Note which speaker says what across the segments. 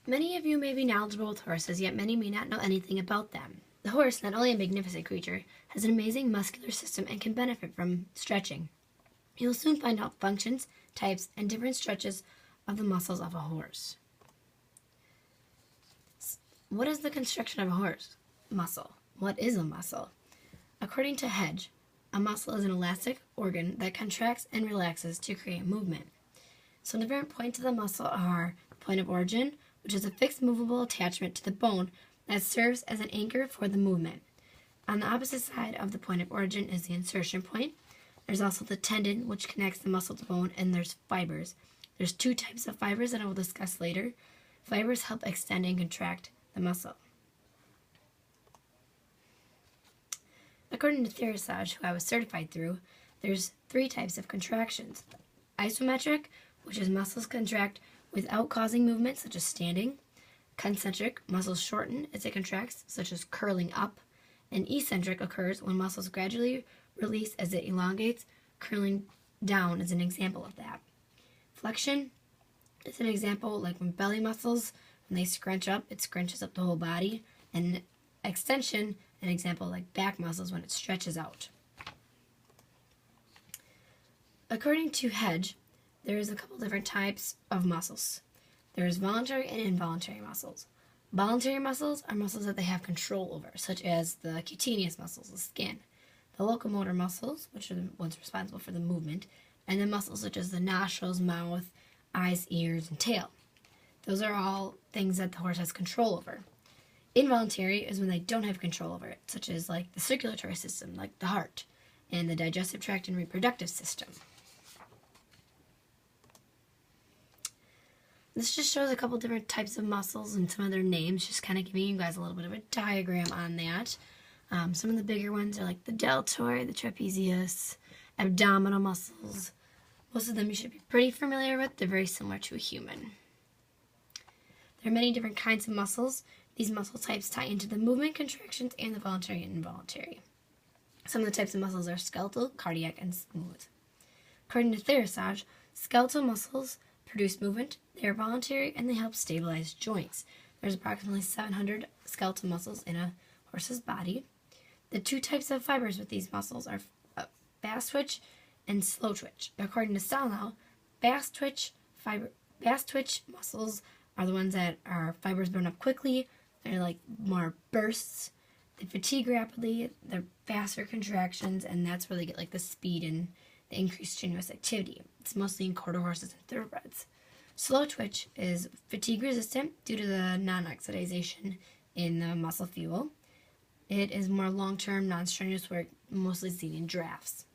Speaker 1: Many of you may be knowledgeable with horses, yet many may not know anything about them. The horse, not only a magnificent creature, has an amazing muscular system and can benefit from stretching. You will soon find out functions, types, and different stretches of the muscles of a horse. What is the construction of a horse? Muscle. What is a muscle? According to Hedge, a muscle is an elastic organ that contracts and relaxes to create movement. Some different points of the muscle are the point of origin, which is a fixed movable attachment to the bone that serves as an anchor for the movement. On the opposite side of the point of origin is the insertion point. There's also the tendon, which connects the muscle to bone, and there's fibers. There's two types of fibers that I will discuss later. Fibers help extend and contract the muscle. According to Therasage, who I was certified through, there's 3 types of contractions. Isometric, which is muscles contract without causing movement, such as standing. Concentric, muscles shorten as it contracts, such as curling up. And eccentric occurs when muscles gradually release as it elongates. Curling down is an example of that. Flexion is an example like when belly muscles, when they scrunch up, it scrunches up the whole body. And extension, an example like back muscles when it stretches out. According to Hedge, there's a couple different types of muscles. There's voluntary and involuntary muscles. Voluntary muscles are muscles that they have control over, such as the cutaneous muscles, the skin, the locomotor muscles, which are the ones responsible for the movement, and then muscles such as the nostrils, mouth, eyes, ears, and tail. Those are all things that the horse has control over. Involuntary is when they don't have control over it, such as like the circulatory system, like the heart, and the digestive tract and reproductive system. This just shows a couple different types of muscles and some of their names, just kind of giving you guys a little bit of a diagram on that. Some of the bigger ones are like the deltoid, the trapezius, abdominal muscles. Most of them you should be pretty familiar with. They're very similar to a human. There are many different kinds of muscles. These muscle types tie into the movement, contractions, and the voluntary and involuntary. Some of the types of muscles are skeletal, cardiac, and smooth. According to Therasage, skeletal muscles produce movement, they are voluntary, and they help stabilize joints. There's approximately 700 skeletal muscles in a horse's body. The 2 types of fibers with these muscles are fast twitch and slow twitch. According to Salnow, fast twitch muscles are the ones that are fibers burn up quickly. They're like more bursts. They fatigue rapidly. They're faster contractions, and that's where they get like the speed and the increased strenuous activity. It's mostly in quarter horses and thoroughbreds. Slow twitch is fatigue resistant due to the non-oxidization in the muscle fuel. It is more long-term, non-strenuous work, mostly seen in drafts.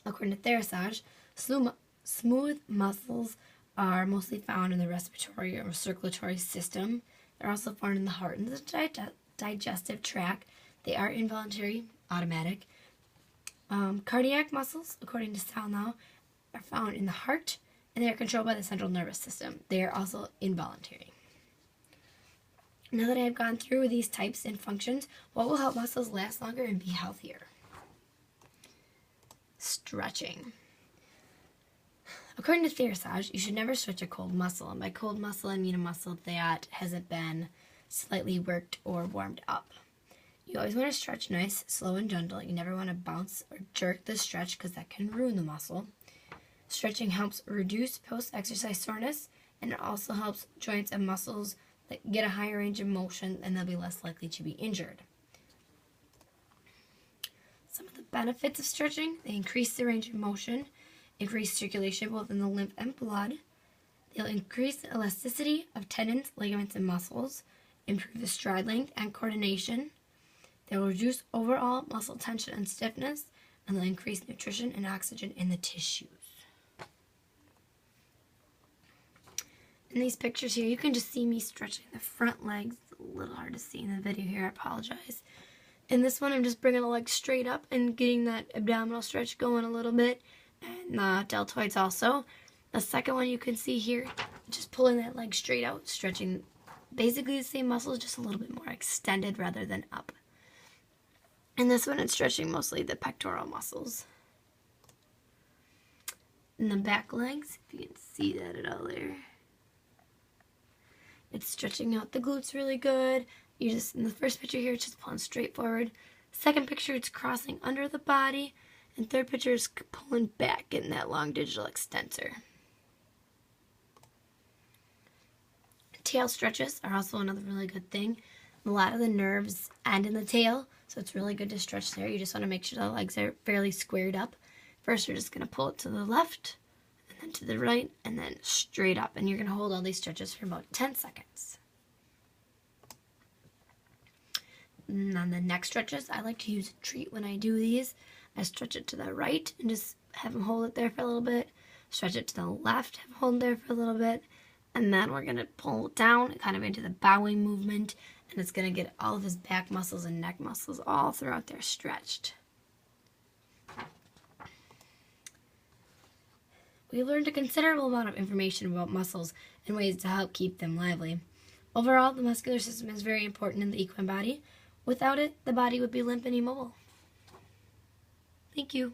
Speaker 1: According to Therasage, smooth muscles are mostly found in the respiratory or circulatory system. They're also found in the heart and the digestive tract. They are involuntary, automatic. Cardiac muscles, according to Salnow, are found in the heart, and they are controlled by the central nervous system. They are also involuntary. Now that I have gone through these types and functions, what will help muscles last longer and be healthier? Stretching. According to Therasage, you should never stretch a cold muscle. And by cold muscle, I mean a muscle that hasn't been slightly worked or warmed up. You always want to stretch nice, slow, and gentle. You never want to bounce or jerk the stretch because that can ruin the muscle. Stretching helps reduce post-exercise soreness, and it also helps joints and muscles that get a higher range of motion, and they'll be less likely to be injured. Some of the benefits of stretching: they increase the range of motion, increase circulation both in the lymph and blood. They'll increase the elasticity of tendons, ligaments, and muscles, improve the stride length and coordination. They'll reduce overall muscle tension and stiffness, and they'll increase nutrition and oxygen in the tissues. In these pictures here, you can just see me stretching the front legs. It's a little hard to see in the video here, I apologize. In this one, I'm just bringing the legs straight up and getting that abdominal stretch going a little bit, and the deltoids also. The second one you can see here, just pulling that leg straight out, stretching basically the same muscles, just a little bit more extended rather than up. And this one, it's stretching mostly the pectoral muscles. And the back legs, if you can see that at all there. It's stretching out the glutes really good. You just, in the first picture here, it's just pulling straight forward. Second picture, it's crossing under the body. And third picture is pulling back, getting that long digital extensor. Tail stretches are also another really good thing. A lot of the nerves end in the tail, so it's really good to stretch there. You just want to make sure the legs are fairly squared up. First, you're just going to pull it to the left, and then to the right, and then straight up. And you're going to hold all these stretches for about 10 seconds. And on the neck stretches, I like to use a treat when I do these. I stretch it to the right and just have them hold it there for a little bit. Stretch it to the left, have them hold it there for a little bit. And then we're going to pull it down kind of into the bowing movement. And it's going to get all of his back muscles and neck muscles all throughout there stretched. We learned a considerable amount of information about muscles and ways to help keep them lively. Overall, the muscular system is very important in the equine body. Without it, the body would be limp and immobile. Thank you.